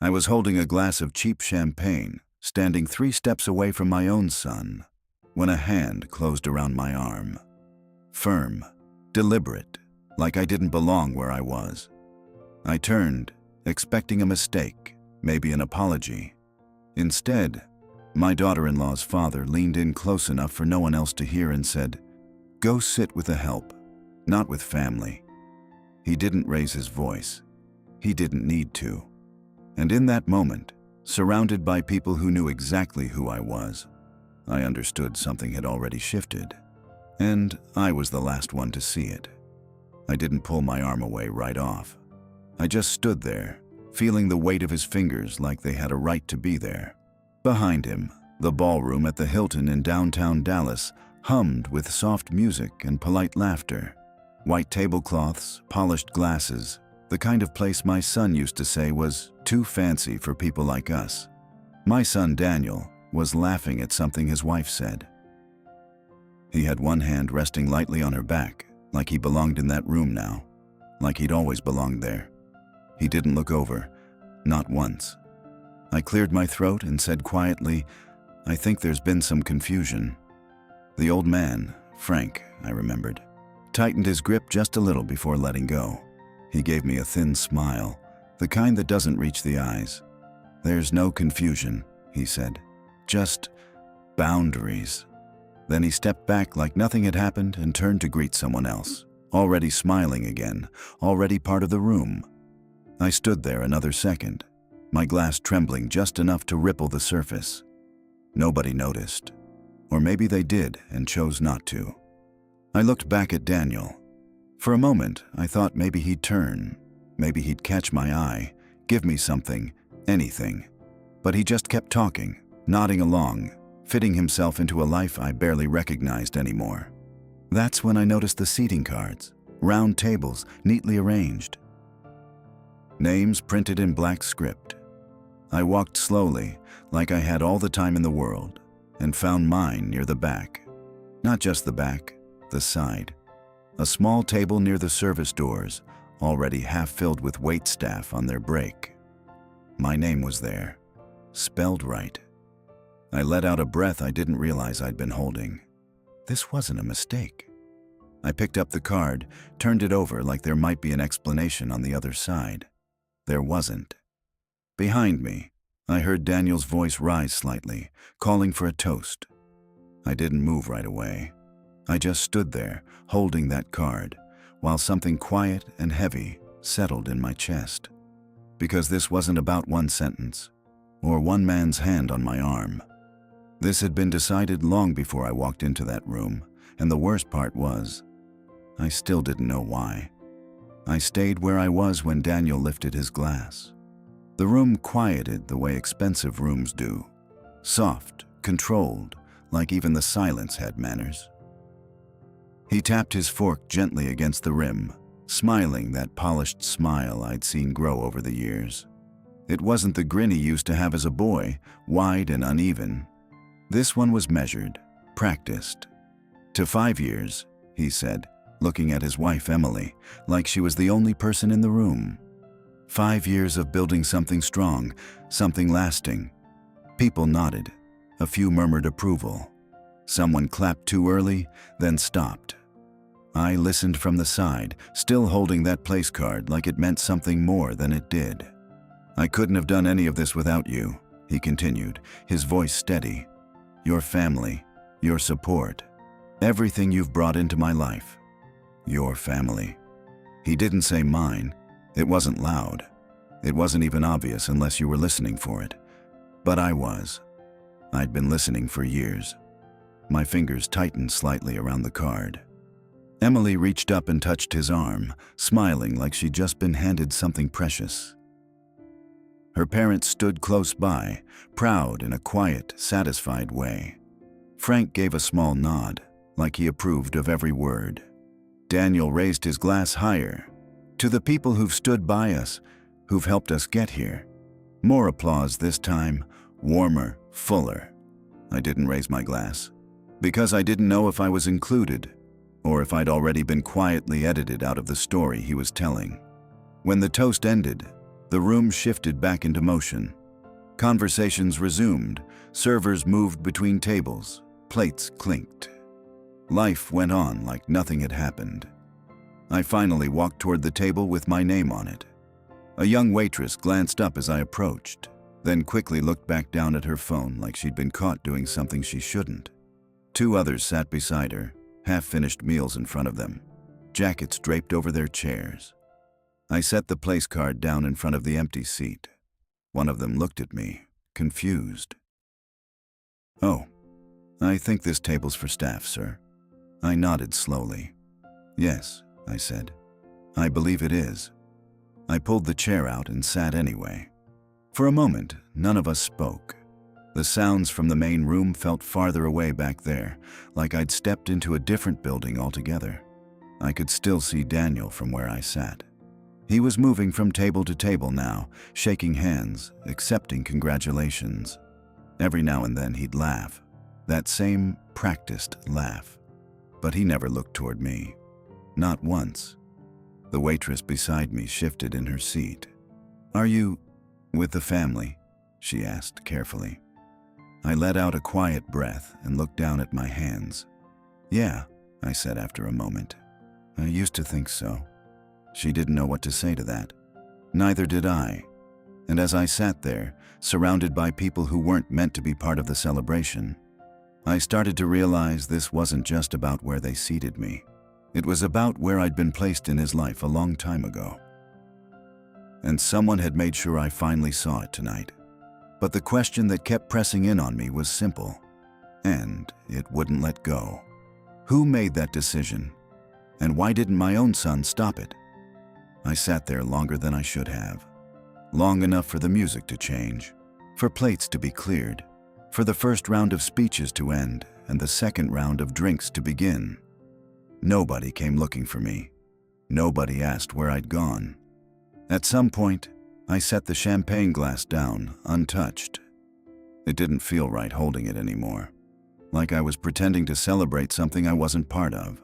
I was holding a glass of cheap champagne, standing 3 steps away from my own son, when a hand closed around my arm. Firm, deliberate, like I didn't belong where I was. I turned, expecting a mistake, maybe an apology. Instead, my daughter-in-law's father leaned in close enough for no one else to hear and said, "Go sit with the help, not with family." He didn't raise his voice. He didn't need to. And in that moment, surrounded by people who knew exactly who I was, I understood something had already shifted, and I was the last one to see it. I didn't pull my arm away right off. I just stood there, feeling the weight of his fingers like they had a right to be there. Behind him, the ballroom at the Hilton in downtown Dallas hummed with soft music and polite laughter. White tablecloths, polished glasses, the kind of place my son used to say was too fancy for people like us. My son Daniel was laughing at something his wife said. He had one hand resting lightly on her back, like he belonged in that room now, like he'd always belonged there. He didn't look over, not once. I cleared my throat and said quietly, "I think there's been some confusion." The old man, Frank, I remembered, tightened his grip just a little before letting go. He gave me a thin smile, the kind that doesn't reach the eyes. "There's no confusion," he said. "Just boundaries." Then he stepped back like nothing had happened and turned to greet someone else, already smiling again, already part of the room. I stood there another second, my glass trembling just enough to ripple the surface. Nobody noticed. Or maybe they did and chose not to. I looked back at Daniel. For a moment, I thought maybe he'd turn, maybe he'd catch my eye, give me something, anything. But he just kept talking, nodding along, fitting himself into a life I barely recognized anymore. That's when I noticed the seating cards, round tables, neatly arranged. Names printed in black script. I walked slowly, like I had all the time in the world, and found mine near the back. Not just the back, the side. A small table near the service doors, already half filled with waitstaff on their break. My name was there, spelled right. I let out a breath I didn't realize I'd been holding. This wasn't a mistake. I picked up the card, turned it over like there might be an explanation on the other side. There wasn't. Behind me, I heard Daniel's voice rise slightly, calling for a toast. I didn't move right away. I just stood there, holding that card, while something quiet and heavy settled in my chest. Because this wasn't about one sentence, or one man's hand on my arm. This had been decided long before I walked into that room, and the worst part was, I still didn't know why. I stayed where I was when Daniel lifted his glass. The room quieted the way expensive rooms do. Soft, controlled, like even the silence had manners. He tapped his fork gently against the rim, smiling that polished smile I'd seen grow over the years. It wasn't the grin he used to have as a boy, wide and uneven. This one was measured, practiced. "To 5 years," he said, looking at his wife Emily, like she was the only person in the room. 5 years of building something strong, something lasting. People nodded. A few murmured approval. Someone clapped too early, then stopped. I listened from the side, still holding that place card like it meant something more than it did. "I couldn't have done any of this without you," he continued, his voice steady. "Your family, your support, everything you've brought into my life. Your family." He didn't say mine. It wasn't loud. It wasn't even obvious unless you were listening for it. But I was. I'd been listening for years. My fingers tightened slightly around the card. Emily reached up and touched his arm, smiling like she'd just been handed something precious. Her parents stood close by, proud in a quiet, satisfied way. Frank gave a small nod, like he approved of every word. Daniel raised his glass higher. "To the people who've stood by us, who've helped us get here." More applause this time, warmer, fuller. I didn't raise my glass, because I didn't know if I was included, or if I'd already been quietly edited out of the story he was telling. When the toast ended, The room shifted back into motion. Conversations resumed, servers moved between tables, plates clinked. Life went on like nothing had happened. I finally walked toward the table with my name on it. A young waitress glanced up as I approached, then quickly looked back down at her phone like she'd been caught doing something she shouldn't. 2 others sat beside her, half-finished meals in front of them, jackets draped over their chairs. I set the place card down in front of the empty seat. One of them looked at me, confused. "Oh, I think this table's for staff, sir." I nodded slowly. "Yes," I said. "I believe it is." I pulled the chair out and sat anyway. For a moment, none of us spoke. The sounds from the main room felt farther away back there, like I'd stepped into a different building altogether. I could still see Daniel from where I sat. He was moving from table to table now, shaking hands, accepting congratulations. Every now and then he'd laugh, that same practiced laugh. But he never looked toward me. Not once. The waitress beside me shifted in her seat. "Are you with the family?" she asked carefully. I let out a quiet breath and looked down at my hands. "Yeah," I said after a moment. "I used to think so." She didn't know what to say to that. Neither did I. And as I sat there, surrounded by people who weren't meant to be part of the celebration, I started to realize this wasn't just about where they seated me. It was about where I'd been placed in his life a long time ago. And someone had made sure I finally saw it tonight. But the question that kept pressing in on me was simple, and it wouldn't let go. Who made that decision? And why didn't my own son stop it? I sat there longer than I should have. Long enough for the music to change, for plates to be cleared, for the first round of speeches to end and the second round of drinks to begin. Nobody came looking for me. Nobody asked where I'd gone. At some point, I set the champagne glass down, untouched. It didn't feel right holding it anymore, like I was pretending to celebrate something I wasn't part of.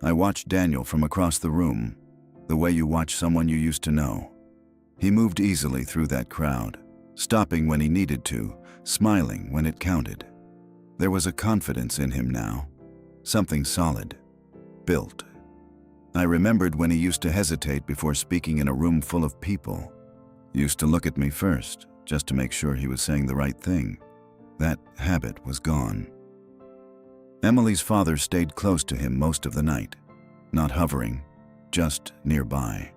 I watched Daniel from across the room, the way you watch someone you used to know. He moved easily through that crowd, stopping when he needed to, smiling when it counted. There was a confidence in him now, something solid, built. I remembered when he used to hesitate before speaking in a room full of people. Used to look at me first, just to make sure he was saying the right thing. That habit was gone. Emily's father stayed close to him most of the night, not hovering, just nearby,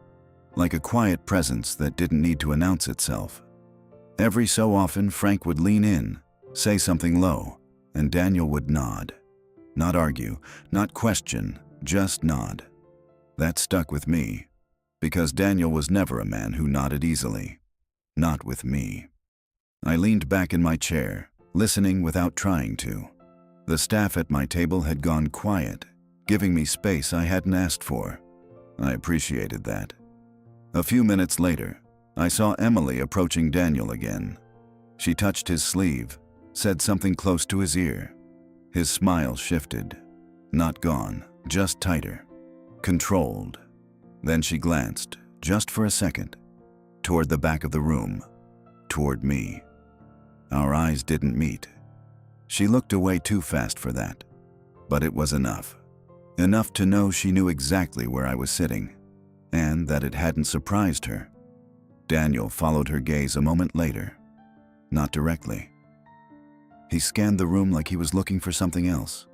like a quiet presence that didn't need to announce itself. Every so often, Frank would lean in, say something low, and Daniel would nod. Not argue, not question, just nod. That stuck with me, because Daniel was never a man who nodded easily. Not with me. I leaned back in my chair, listening without trying to. The staff at my table had gone quiet, giving me space I hadn't asked for. I appreciated that. A few minutes later, I saw Emily approaching Daniel again. She touched his sleeve, said something close to his ear. His smile shifted. Not gone, just tighter. Controlled. Then she glanced, just for a second, toward the back of the room, toward me. Our eyes didn't meet. She looked away too fast for that, but it was enough. Enough to know she knew exactly where I was sitting, and that it hadn't surprised her. Daniel followed her gaze a moment later. Not directly. He scanned the room like he was looking for something else,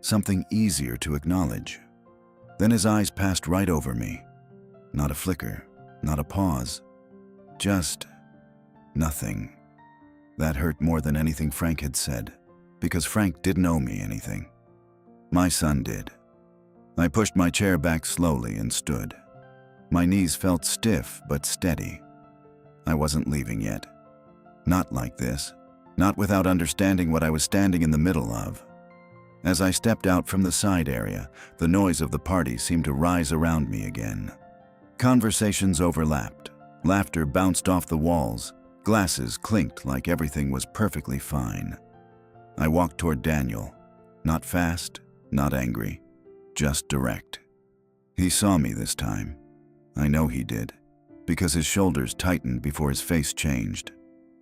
something easier to acknowledge. Then his eyes passed right over me. Not a flicker, not a pause. Just nothing. That hurt more than anything Frank had said, because Frank didn't owe me anything. My son did. I pushed my chair back slowly and stood. My knees felt stiff but steady. I wasn't leaving yet. Not like this. Not without understanding what I was standing in the middle of. As I stepped out from the side area, the noise of the party seemed to rise around me again. Conversations overlapped. Laughter bounced off the walls. Glasses clinked like everything was perfectly fine. I walked toward Daniel. Not fast, not angry. Just direct. He saw me this time. I know he did. because his shoulders tightened before his face changed.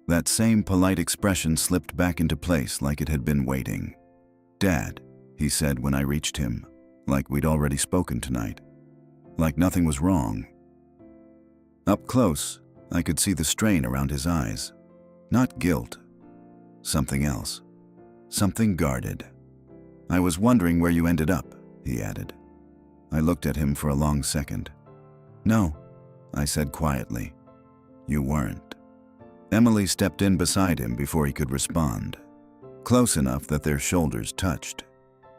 That same polite expression slipped back into place like it had been waiting. "Dad," he said when I reached him, like we'd already spoken tonight. Like nothing was wrong. Up close, I could see the strain around his eyes. Not guilt. Something else. Something guarded. "I was wondering where you ended up," he added. I looked at him for a long second. "No," I said quietly. "You weren't." Emily stepped in beside him before he could respond. Close enough that their shoulders touched.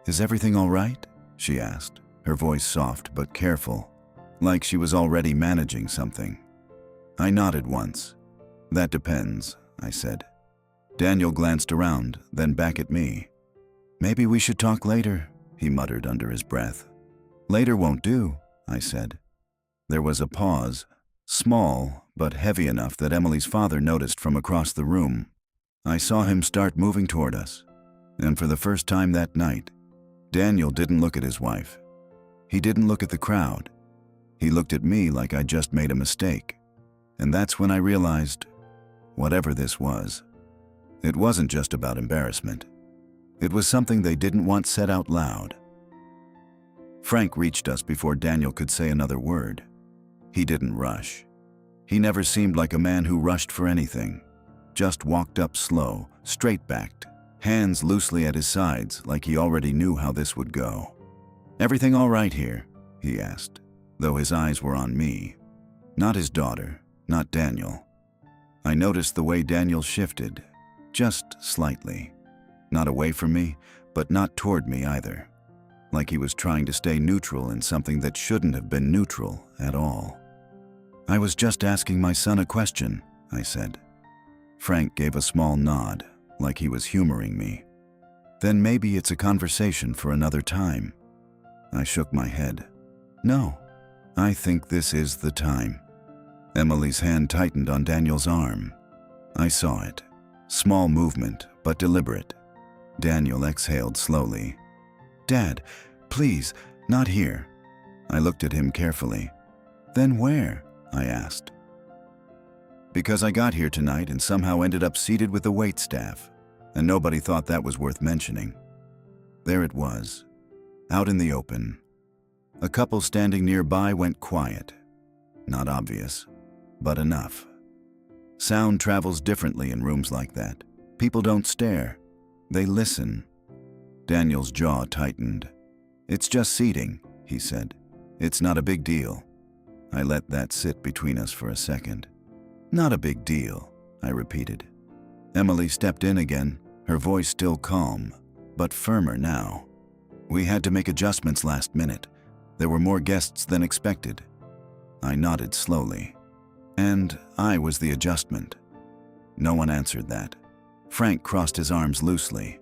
"Is everything all right?" she asked, her voice soft but careful, like she was already managing something. I nodded once. "That depends," I said. Daniel glanced around, then back at me. "Maybe we should talk later," he muttered under his breath. "Later won't do," I said. There was a pause, small but heavy enough that Emily's father noticed from across the room. I saw him start moving toward us, and for the first time that night, Daniel didn't look at his wife. He didn't look at the crowd. He looked at me like I just made a mistake. And that's when I realized, whatever this was, it wasn't just about embarrassment. It was something they didn't want said out loud. Frank reached us before Daniel could say another word. He didn't rush. He never seemed like a man who rushed for anything. Just walked up slow, straight-backed, hands loosely at his sides like he already knew how this would go. "Everything all right here?" he asked, though his eyes were on me. Not his daughter, not Daniel. I noticed the way Daniel shifted, just slightly. Not away from me, but not toward me either. Like he was trying to stay neutral in something that shouldn't have been neutral at all. "I was just asking my son a question," I said. Frank gave a small nod, like he was humoring me. "Then maybe it's a conversation for another time." I shook my head. "No, I think this is the time." Emily's hand tightened on Daniel's arm. I saw it. Small movement, but deliberate. Daniel exhaled slowly. "Dad, please, not here." I looked at him carefully. "Then where?" I asked. "Because I got here tonight and somehow ended up seated with the waitstaff, and nobody thought that was worth mentioning." There it was, out in the open. A couple standing nearby went quiet. Not obvious, but enough. Sound travels differently in rooms like that. People don't stare. They listen. Daniel's jaw tightened. "It's just seating," he said. "It's not a big deal." I let that sit between us for a second. "Not a big deal," I repeated. Emily stepped in again, her voice still calm, but firmer now. "We had to make adjustments last minute. There were more guests than expected." I nodded slowly. "And I was the adjustment." No one answered that. Frank crossed his arms loosely.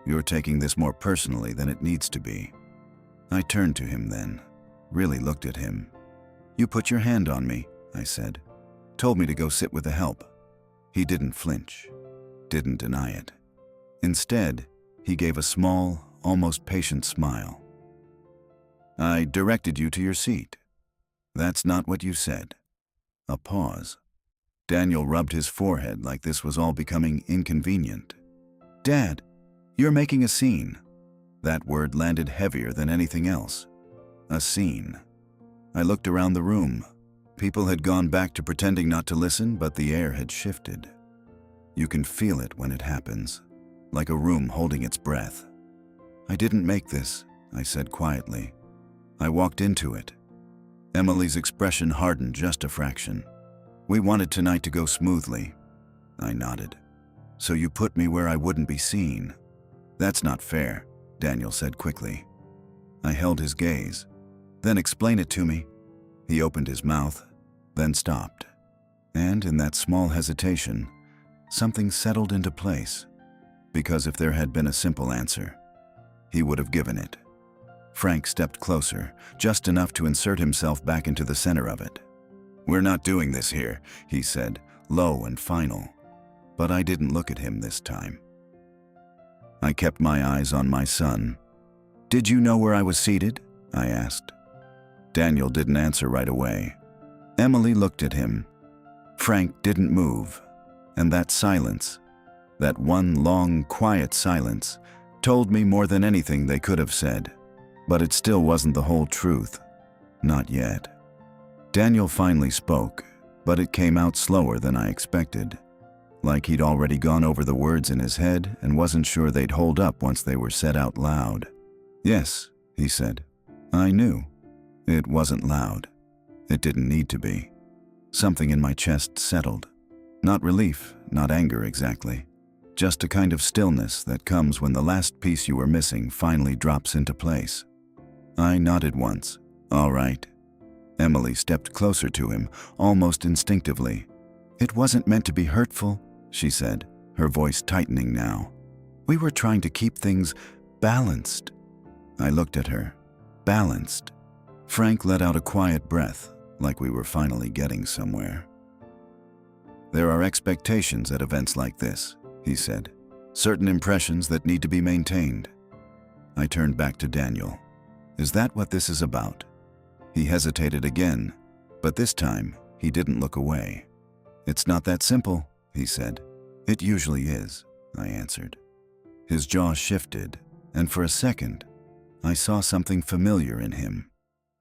"You're taking this more personally than it needs to be." I turned to him then, really looked at him. "You put your hand on me," I said. "Told me to go sit with the help." He didn't flinch, didn't deny it. Instead, he gave a small, almost patient smile. "I directed you to your seat." "That's not what you said." A pause. Daniel rubbed his forehead like this was all becoming inconvenient. "Dad, you're making a scene." That word landed heavier than anything else. A scene. I looked around the room. People had gone back to pretending not to listen, but the air had shifted. You can feel it when it happens, like a room holding its breath. "I didn't make this," I said quietly. "I walked into it." Emily's expression hardened just a fraction. "We wanted tonight to go smoothly." I nodded. "So you put me where I wouldn't be seen." "That's not fair," Daniel said quickly. I held his gaze. "Then explain it to me." He opened his mouth, then stopped. And in that small hesitation, something settled into place. Because if there had been a simple answer, he would have given it. Frank stepped closer, just enough to insert himself back into the center of it. "We're not doing this here," he said, low and final. But I didn't look at him this time. I kept my eyes on my son. "Did you know where I was seated?" I asked. Daniel didn't answer right away. Emily looked at him. Frank didn't move, and that silence, that one long, quiet silence, told me more than anything they could have said. But it still wasn't the whole truth. Not yet. Daniel finally spoke, but it came out slower than I expected. Like he'd already gone over the words in his head and wasn't sure they'd hold up once they were said out loud. "Yes," he said. "I knew." It wasn't loud. It didn't need to be. Something in my chest settled. Not relief, not anger exactly. Just a kind of stillness that comes when the last piece you were missing finally drops into place. I nodded once. "All right." Emily stepped closer to him, almost instinctively. "It wasn't meant to be hurtful," she said, her voice tightening now. "We were trying to keep things balanced." I looked at her. Balanced. Frank let out a quiet breath, like we were finally getting somewhere. "There are expectations at events like this," he said. "Certain impressions that need to be maintained." I turned back to Daniel. "Is that what this is about?" He hesitated again, but this time he didn't look away. "It's not that simple," he said. "It usually is," I answered. His jaw shifted, and for a second, I saw something familiar in him.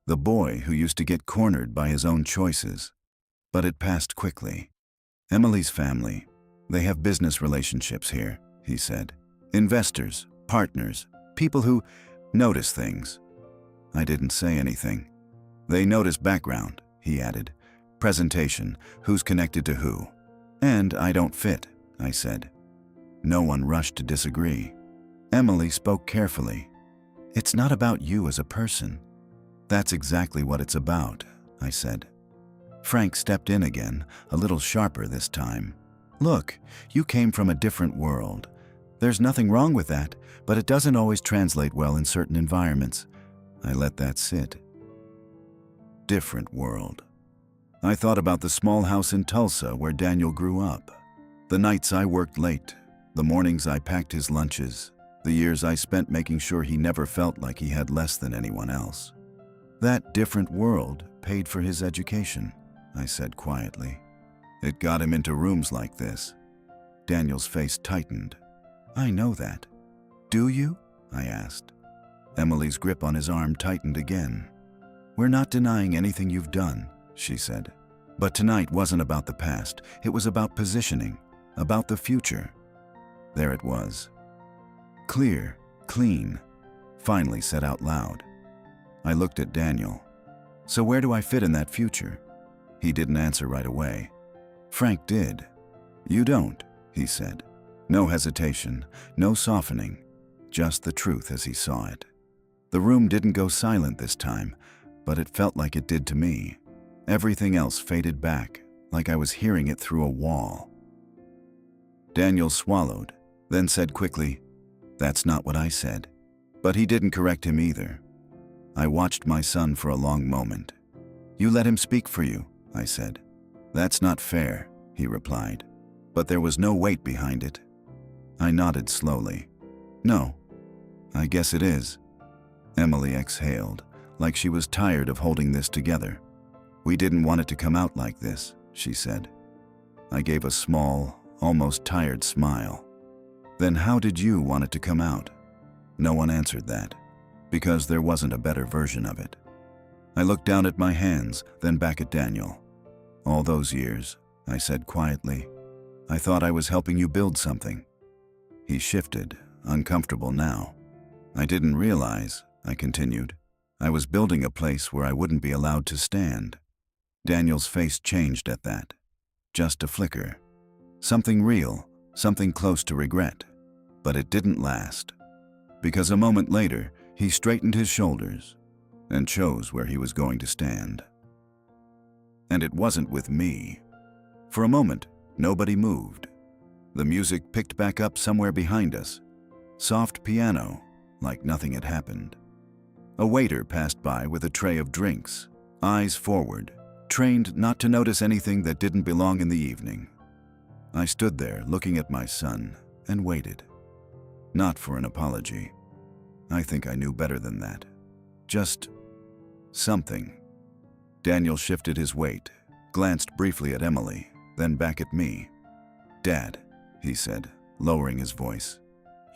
The boy who used to get cornered by his own choices. But it passed quickly. "Emily's family, they have business relationships here," he said. "Investors, partners, people who notice things." I didn't say anything. "They notice background," he added. "Presentation, who's connected to who." "And I don't fit," I said. No one rushed to disagree. Emily spoke carefully. "It's not about you as a person." "That's exactly what it's about," I said. Frank stepped in again, a little sharper this time. "Look, you came from a different world. There's nothing wrong with that, but it doesn't always translate well in certain environments." I let that sit. Different world. I thought about the small house in Tulsa where Daniel grew up. The nights I worked late, the mornings I packed his lunches, the years I spent making sure he never felt like he had less than anyone else. That different world paid for his education, I said quietly. It got him into rooms like this. Daniel's face tightened. "I know that." "Do you?" I asked. Emily's grip on his arm tightened again. "We're not denying anything you've done," she said. "But tonight wasn't about the past. It was about positioning, about the future." There it was. Clear, clean, finally said out loud. I looked at Daniel. "So where do I fit in that future?" He didn't answer right away. Frank did. "You don't," he said. No hesitation, no softening, just the truth as he saw it. The room didn't go silent this time, but it felt like it did to me. Everything else faded back, like I was hearing it through a wall. Daniel swallowed, then said quickly, "That's not what I said." But he didn't correct him either. I watched my son for a long moment. "You let him speak for you," I said. "That's not fair," he replied. But there was no weight behind it. I nodded slowly. "No, I guess it is." Emily exhaled, like she was tired of holding this together. "We didn't want it to come out like this," she said. I gave a small, almost tired smile. "Then how did you want it to come out?" No one answered that, because there wasn't a better version of it. I looked down at my hands, then back at Daniel. "All those years," I said quietly, "I thought I was helping you build something." He shifted, uncomfortable now. "I didn't realize," I continued, "I was building a place where I wouldn't be allowed to stand." Daniel's face changed at that. Just a flicker. Something real, something close to regret. But it didn't last. Because a moment later, he straightened his shoulders and chose where he was going to stand. And it wasn't with me. For a moment, nobody moved. The music picked back up somewhere behind us. Soft piano, like nothing had happened. A waiter passed by with a tray of drinks, eyes forward, trained not to notice anything that didn't belong in the evening. I stood there looking at my son and waited. Not for an apology. I think I knew better than that. Just something. Daniel shifted his weight, glanced briefly at Emily, then back at me. "Dad," he said, lowering his voice,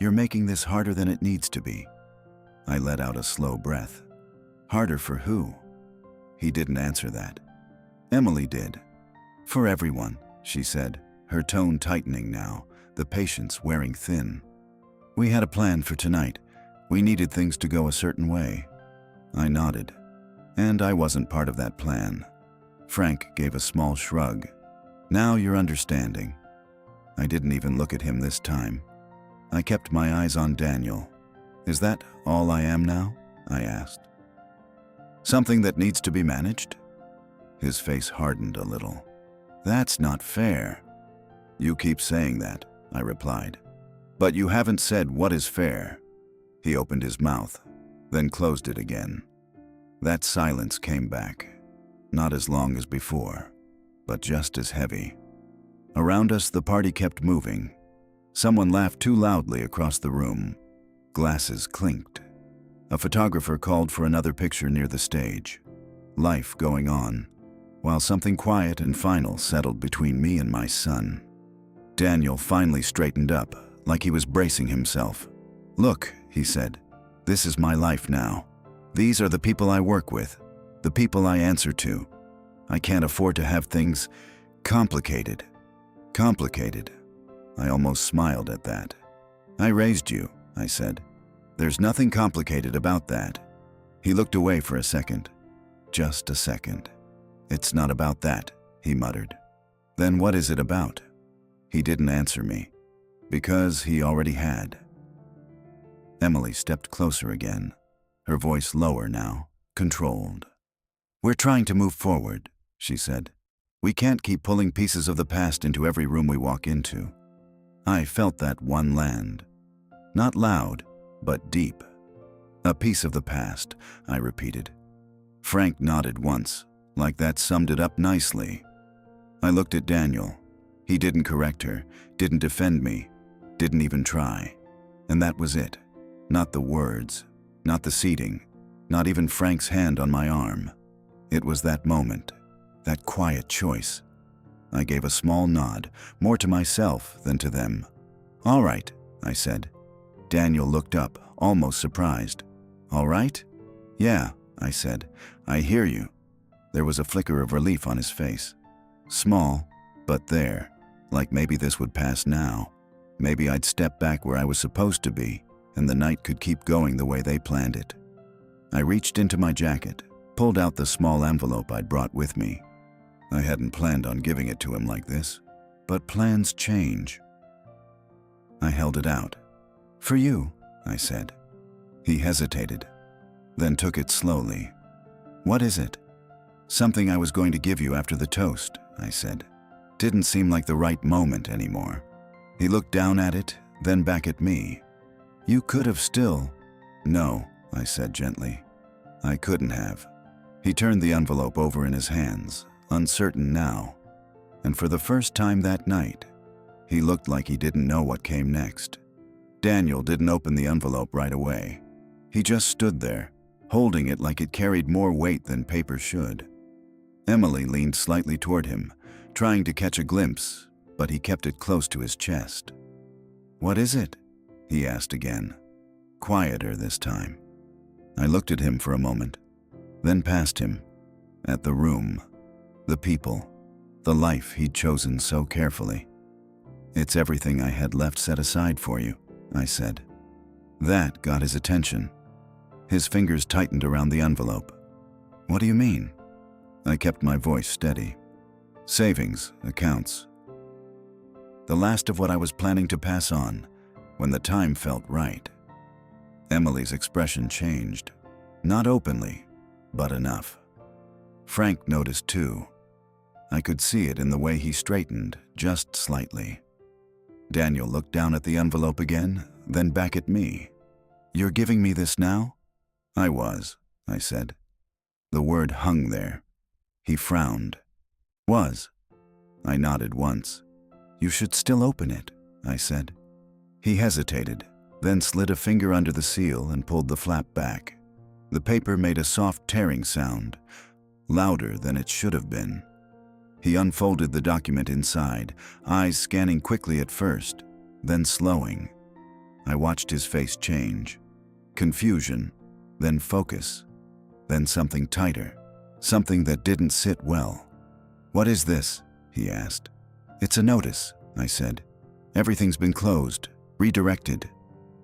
"you're making this harder than it needs to be." I let out a slow breath. "Harder for who?" He didn't answer that. Emily did. "For everyone," she said, her tone tightening now, the patience wearing thin. "We had a plan for tonight. We needed things to go a certain way." I nodded. "And I wasn't part of that plan." Frank gave a small shrug. "Now you're understanding." I didn't even look at him this time. I kept my eyes on Daniel. "Is that all I am now?" I asked. "Something that needs to be managed?" His face hardened a little. "That's not fair." "You keep saying that," I replied. "But you haven't said what is fair." He opened his mouth, then closed it again. That silence came back, not as long as before, but just as heavy. Around us, the party kept moving. Someone laughed too loudly across the room. Glasses clinked. A photographer called for another picture near the stage. Life going on, while something quiet and final settled between me and my son. Daniel finally straightened up, like he was bracing himself. "Look," he said, "this is my life now. These are the people I work with, the people I answer to. I can't afford to have things complicated." Complicated. I almost smiled at that. "I raised you," I said. "There's nothing complicated about that." He looked away for a second. Just a second. "It's not about that," he muttered. "Then what is it about?" He didn't answer me, because he already had. Emily stepped closer again, her voice lower now, controlled. "We're trying to move forward," she said. "We can't keep pulling pieces of the past into every room we walk into." I felt that one land. Not loud, but deep. "A piece of the past," I repeated. Frank nodded once, like that summed it up nicely. I looked at Daniel. He didn't correct her, didn't defend me, didn't even try. And that was it. Not the words, not the seating, not even Frank's hand on my arm. It was that moment, that quiet choice. I gave a small nod, more to myself than to them. "All right," I said. Daniel looked up, almost surprised. "All right?" "Yeah," I said. "I hear you." There was a flicker of relief on his face. Small, but there, like maybe this would pass now. Maybe I'd step back where I was supposed to be, and the night could keep going the way they planned it. I reached into my jacket, pulled out the small envelope I'd brought with me. I hadn't planned on giving it to him like this, but plans change. I held it out. "For you," I said. He hesitated, then took it slowly. "What is it?" "Something I was going to give you after the toast," I said. Didn't seem like the right moment anymore. He looked down at it, then back at me. "You could have still." "No," I said gently. "I couldn't have." He turned the envelope over in his hands, uncertain now. And for the first time that night, he looked like he didn't know what came next. Daniel didn't open the envelope right away. He just stood there, holding it like it carried more weight than paper should. Emily leaned slightly toward him, trying to catch a glimpse, but he kept it close to his chest. "What is it?" he asked again, quieter this time. I looked at him for a moment, then past him, at the room, the people, the life he'd chosen so carefully. "It's everything I had left set aside for you," I said. That got his attention. His fingers tightened around the envelope. "What do you mean?" I kept my voice steady. "Savings, accounts. The last of what I was planning to pass on, when the time felt right." Emily's expression changed. Not openly, but enough. Frank noticed too. I could see it in the way he straightened, just slightly. Daniel looked down at the envelope again, then back at me. "You're giving me this now?" "I was," I said. The word hung there. He frowned. "Was?" I nodded once. "You should still open it," I said. He hesitated, then slid a finger under the seal and pulled the flap back. The paper made a soft tearing sound, louder than it should have been. He unfolded the document inside, eyes scanning quickly at first, then slowing. I watched his face change. Confusion, then focus, then something tighter, something that didn't sit well. "What is this?" he asked. "It's a notice," I said. "Everything's been closed, redirected."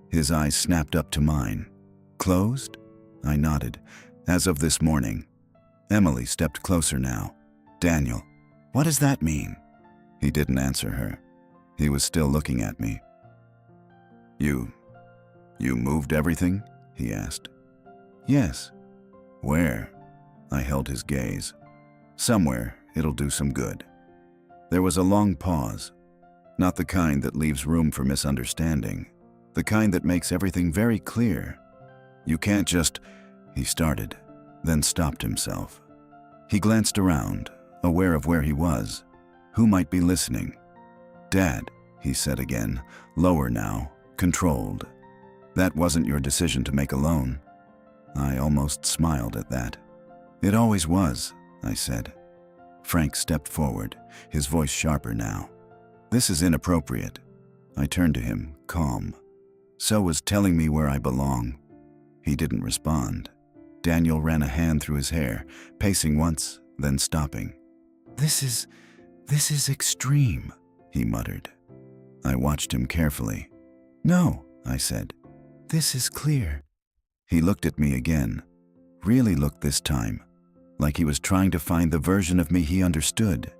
His eyes snapped up to mine. "Closed?" I nodded. "As of this morning." Emily stepped closer now. "Daniel, what does that mean?" He didn't answer her. He was still looking at me. You moved everything?" he asked. "Yes." "Where?" I held his gaze. "Somewhere it'll do some good." There was a long pause. Not the kind that leaves room for misunderstanding. The kind that makes everything very clear. "You can't just—" he started, then stopped himself. He glanced around, aware of where he was. Who might be listening? "Dad," he said again, lower now, controlled. "That wasn't your decision to make alone." I almost smiled at that. "It always was," I said. Frank stepped forward, his voice sharper now. "This is inappropriate." I turned to him, calm. "So was telling me where I belong." He didn't respond. Daniel ran a hand through his hair, pacing once, then stopping. This is extreme," he muttered. I watched him carefully. "No," I said. "This is clear." He looked at me again. Really looked this time, like he was trying to find the version of me he understood.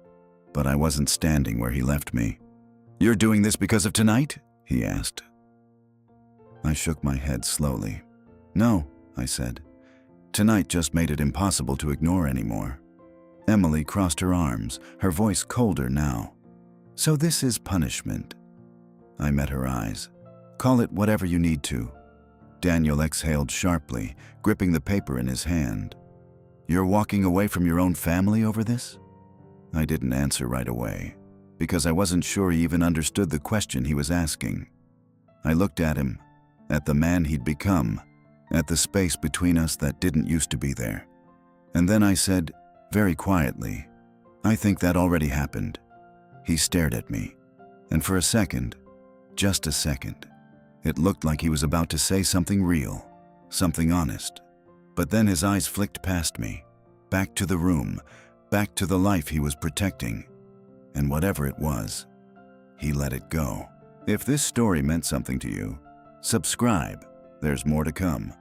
But I wasn't standing where he left me. "You're doing this because of tonight?" he asked. I shook my head slowly. "No," I said. "Tonight just made it impossible to ignore anymore." Emily crossed her arms, her voice colder now. "So this is punishment." I met her eyes. "Call it whatever you need to." Daniel exhaled sharply, gripping the paper in his hand. "You're walking away from your own family over this?" I didn't answer right away, because I wasn't sure he even understood the question he was asking. I looked at him, at the man he'd become, at the space between us that didn't used to be there. And then I said, very quietly, "I think that already happened." He stared at me, and for a second, just a second, it looked like he was about to say something real, something honest. But then his eyes flicked past me, back to the room, back to the life he was protecting. And whatever it was, he let it go. If this story meant something to you, subscribe. There's more to come.